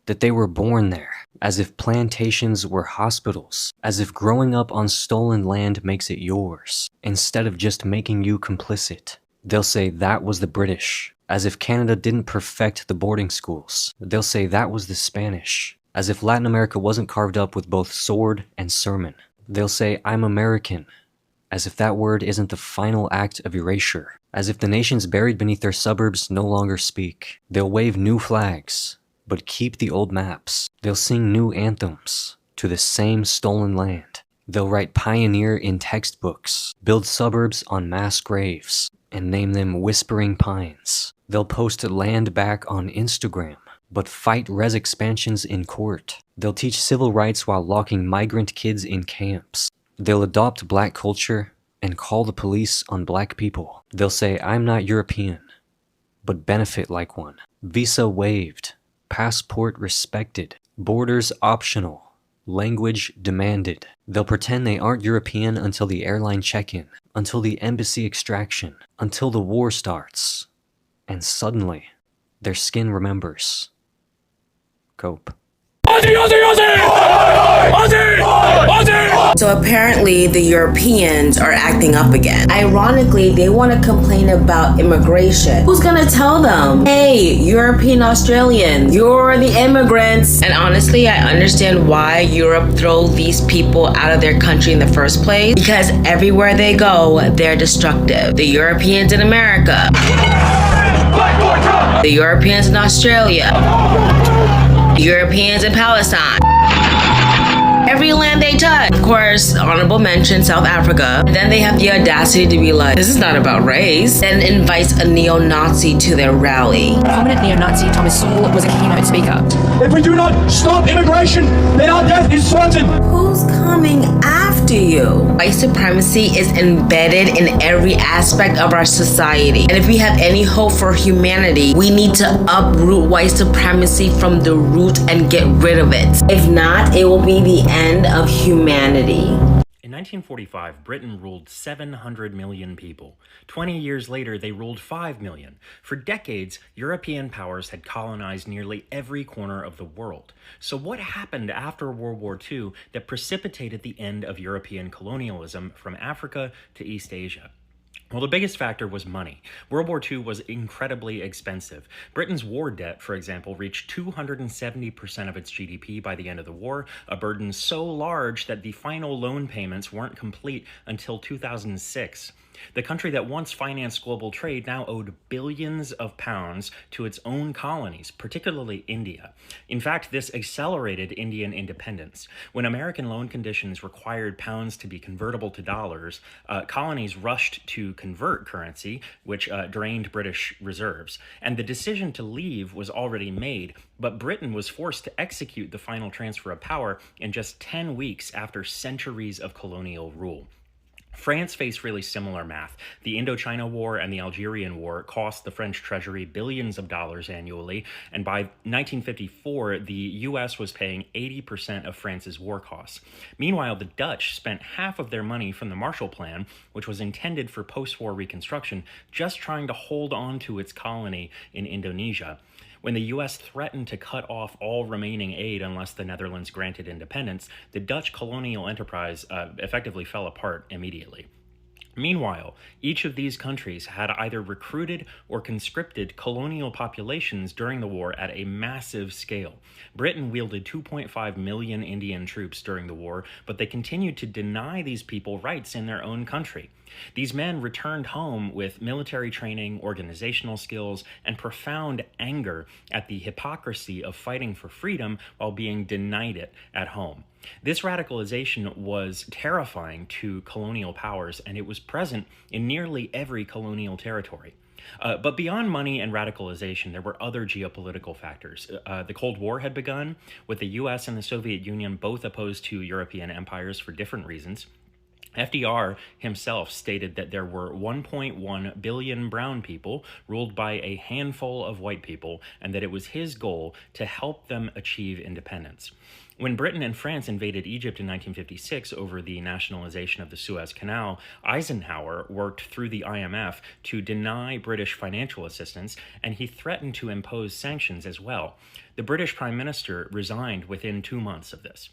that they were born there, as if plantations were hospitals, as if growing up on stolen land makes it yours, instead of just making you complicit. They'll say that was the British, as if Canada didn't perfect the boarding schools. They'll say that was the Spanish, as if Latin America wasn't carved up with both sword and sermon. They'll say I'm American, as if that word isn't the final act of erasure, as if the nations buried beneath their suburbs no longer speak. They'll wave new flags, but keep the old maps. They'll sing new anthems to the same stolen land. They'll write pioneer in textbooks, build suburbs on mass graves, and name them Whispering Pines. They'll post land back on Instagram, but fight res expansions in court. They'll teach civil rights while locking migrant kids in camps. They'll adopt black culture and call the police on black people. They'll say, I'm not European, but benefit like one. Visa waived, passport respected, borders optional, language demanded. They'll pretend they aren't European until the airline check-in, until the embassy extraction, until the war starts. And suddenly, their skin remembers. Cope. So apparently the Europeans are acting up again. Ironically, they want to complain about immigration. Who's gonna tell them, hey, European Australian, you're the immigrants? And honestly, I understand why Europe throws these people out of their country in the first place, because everywhere they go, they're destructive. The Europeans in America, the Europeans in Australia, the Europeans in Palestine. Every land they touch. Of course, honorable mention, South Africa. And then they have the audacity to be like, this is not about race. Then invites a neo-Nazi to their rally. Prominent neo-Nazi Thomas Sowell was a keynote speaker. If we do not stop immigration, then our death is certain. Who's coming after you? White supremacy is embedded in every aspect of our society. And if we have any hope for humanity, we need to uproot white supremacy from the root and get rid of it. If not, it will be the end of humanity. In 1945, Britain ruled 700 million people. 20 years later, they ruled 5 million. For decades, European powers had colonized nearly every corner of the world. So what happened after World War II that precipitated the end of European colonialism from Africa to East Asia? Well, the biggest factor was money. World War II was incredibly expensive. Britain's war debt, for example, reached 270% of its GDP by the end of the war, a burden so large that the final loan payments weren't complete until 2006. The country that once financed global trade now owed billions of pounds to its own colonies, particularly India. In fact, this accelerated Indian independence. When American loan conditions required pounds to be convertible to dollars, colonies rushed to convert currency, which drained British reserves. And the decision to leave was already made, but Britain was forced to execute the final transfer of power in just 10 weeks after centuries of colonial rule. France faced really similar math. The Indochina War and the Algerian War cost the French treasury billions of dollars annually, and by 1954, the US was paying 80% of France's war costs. Meanwhile, the Dutch spent half of their money from the Marshall Plan, which was intended for post-war reconstruction, just trying to hold on to its colony in Indonesia. When the US threatened to cut off all remaining aid unless the Netherlands granted independence, the Dutch colonial enterprise effectively fell apart immediately. Meanwhile, each of these countries had either recruited or conscripted colonial populations during the war at a massive scale. Britain wielded 2.5 million Indian troops during the war, but they continued to deny these people rights in their own country. These men returned home with military training, organizational skills, and profound anger at the hypocrisy of fighting for freedom while being denied it at home. This radicalization was terrifying to colonial powers, and it was present in nearly every colonial territory. But beyond money and radicalization, there were other geopolitical factors. The Cold War had begun, with the US and the Soviet Union both opposed to European empires for different reasons. FDR himself stated that there were 1.1 billion brown people ruled by a handful of white people, and that it was his goal to help them achieve independence. When Britain and France invaded Egypt in 1956 over the nationalization of the Suez Canal, Eisenhower worked through the IMF to deny British financial assistance, and he threatened to impose sanctions as well. The British Prime Minister resigned within 2 months of this.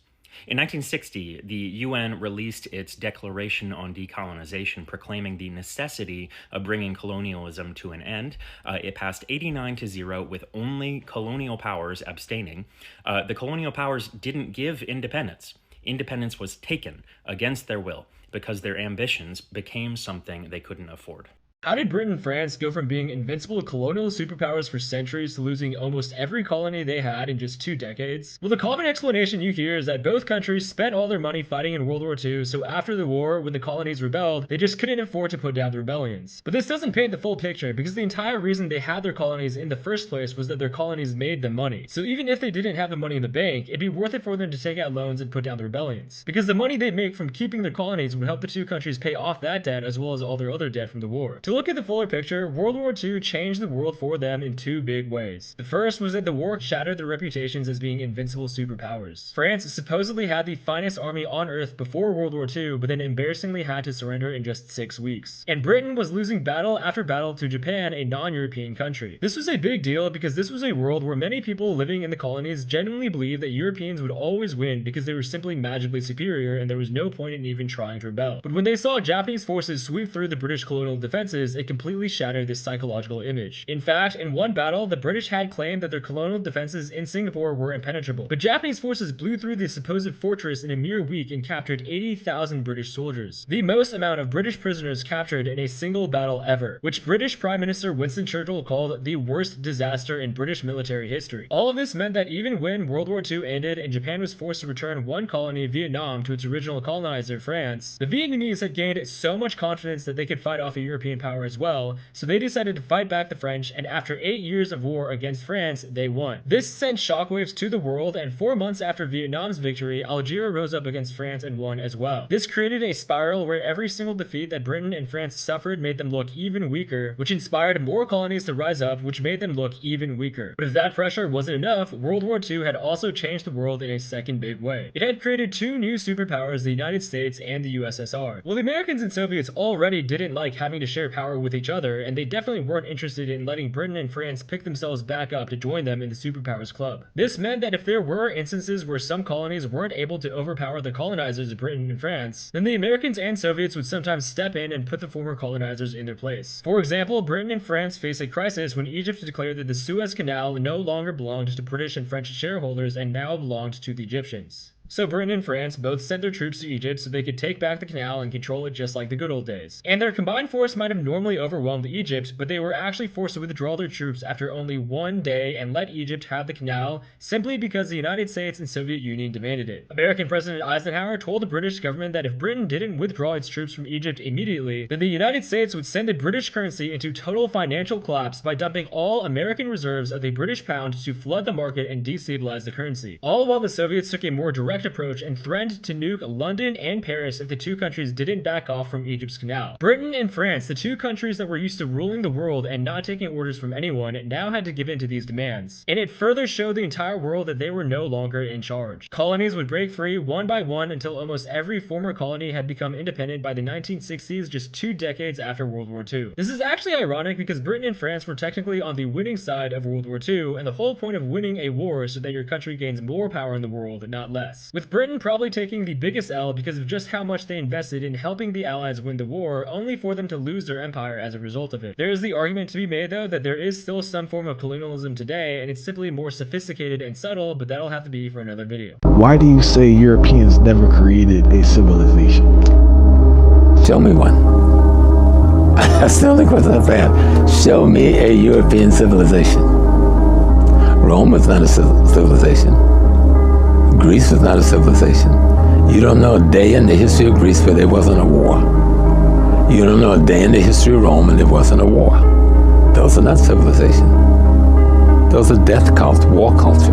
In 1960, the UN released its Declaration on Decolonization, proclaiming the necessity of bringing colonialism to an end. It passed 89-0, with only colonial powers abstaining. The colonial powers didn't give independence. Independence was taken against their will because their ambitions became something they couldn't afford. How did Britain and France go from being invincible colonial superpowers for centuries to losing almost every colony they had in just 2 decades? Well, the common explanation you hear is that both countries spent all their money fighting in World War II, so after the war, when the colonies rebelled, they just couldn't afford to put down the rebellions. But this doesn't paint the full picture, because the entire reason they had their colonies in the first place was that their colonies made them money. So even if they didn't have the money in the bank, it'd be worth it for them to take out loans and put down the rebellions. Because the money they'd make from keeping their colonies would help the two countries pay off that debt as well as all their other debt from the war. To look at the fuller picture, World War II changed the world for them in 2 big ways. The first was that the war shattered their reputations as being invincible superpowers. France supposedly had the finest army on Earth before World War II, but then embarrassingly had to surrender in just 6 weeks. And Britain was losing battle after battle to Japan, a non-European country. This was a big deal because this was a world where many people living in the colonies genuinely believed that Europeans would always win because they were simply magically superior and there was no point in even trying to rebel. But when they saw Japanese forces sweep through the British colonial defenses, it completely shattered this psychological image. In fact, in one battle, the British had claimed that their colonial defenses in Singapore were impenetrable, but Japanese forces blew through the supposed fortress in a mere week and captured 80,000 British soldiers, the most amount of British prisoners captured in a single battle ever, which British Prime Minister Winston Churchill called the worst disaster in British military history. All of this meant that even when World War II ended and Japan was forced to return one colony, Vietnam, to its original colonizer, France, the Vietnamese had gained so much confidence that they could fight off a European power as well, so they decided to fight back the French, and after 8 years of war against France, they won. This sent shockwaves to the world, and 4 months after Vietnam's victory, Algeria rose up against France and won as well. This created a spiral where every single defeat that Britain and France suffered made them look even weaker, which inspired more colonies to rise up, which made them look even weaker. But if that pressure wasn't enough, World War II had also changed the world in a second big way. It had created 2 new superpowers, the United States and the USSR. Well, the Americans and Soviets already didn't like having to share power with each other, and they definitely weren't interested in letting Britain and France pick themselves back up to join them in the superpowers club. This meant that if there were instances where some colonies weren't able to overpower the colonizers of Britain and France, then the Americans and Soviets would sometimes step in and put the former colonizers in their place. For example, Britain and France faced a crisis when Egypt declared that the Suez Canal no longer belonged to British and French shareholders and now belonged to the Egyptians. So Britain and France both sent their troops to Egypt so they could take back the canal and control it just like the good old days. And their combined force might have normally overwhelmed Egypt, but they were actually forced to withdraw their troops after only one day and let Egypt have the canal simply because the United States and Soviet Union demanded it. American President Eisenhower told the British government that if Britain didn't withdraw its troops from Egypt immediately, then the United States would send the British currency into total financial collapse by dumping all American reserves of the British pound to flood the market and destabilize the currency. All while the Soviets took a more direct approach and threatened to nuke London and Paris if the two countries didn't back off from Egypt's canal. Britain and France, the two countries that were used to ruling the world and not taking orders from anyone, now had to give in to these demands. And it further showed the entire world that they were no longer in charge. Colonies would break free one by one until almost every former colony had become independent by the 1960s, just 2 decades after World War II. This is actually ironic because Britain and France were technically on the winning side of World War II, and the whole point of winning a war is so that your country gains more power in the world, not less. With Britain probably taking the biggest L because of just how much they invested in helping the Allies win the war, only for them to lose their empire as a result of it. There is the argument to be made though that there is still some form of colonialism today, and it's simply more sophisticated and subtle, but that'll have to be for another video. Why do you say Europeans never created a civilization? Show me one. That's the only question I've had. Show me a European civilization. Rome was not a civilization. Greece was not a civilization. You don't know a day in the history of Greece where there wasn't a war. You don't know a day in the history of Rome and there wasn't a war. Those are not civilization. Those are death cult, war culture.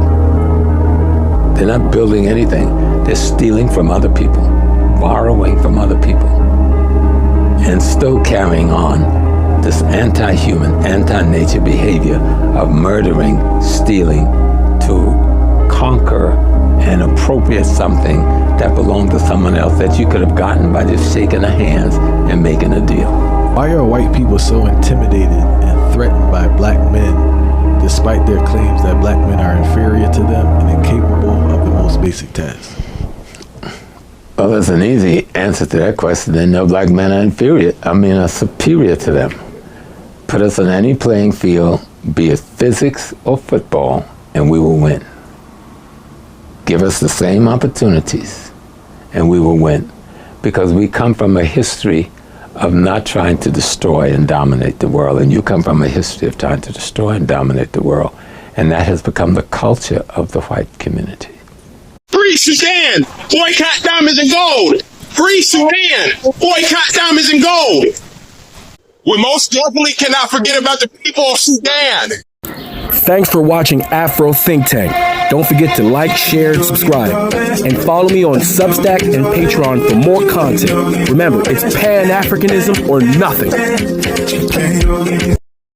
They're not building anything. They're stealing from other people, borrowing from other people, and still carrying on this anti-human, anti-nature behavior of murdering, stealing to conquer and appropriate something that belonged to someone else that you could have gotten by just shaking their hands and making a deal. Why are white people so intimidated and threatened by black men, despite their claims that black men are inferior to them and incapable of the most basic tasks? Well, there's an easy answer to that question. Then no black men are superior to them. Put us on any playing field, be it physics or football, and we will win. Give us the same opportunities, and we will win. Because we come from a history of not trying to destroy and dominate the world, and you come from a history of trying to destroy and dominate the world. And that has become the culture of the white community. Free Sudan! Boycott diamonds and gold! Free Sudan! Boycott diamonds and gold! We most definitely cannot forget about the people of Sudan! Thanks for watching Afro Think Tank. Don't forget to like, share, and subscribe. And follow me on Substack and Patreon for more content. Remember, it's Pan-Africanism or nothing.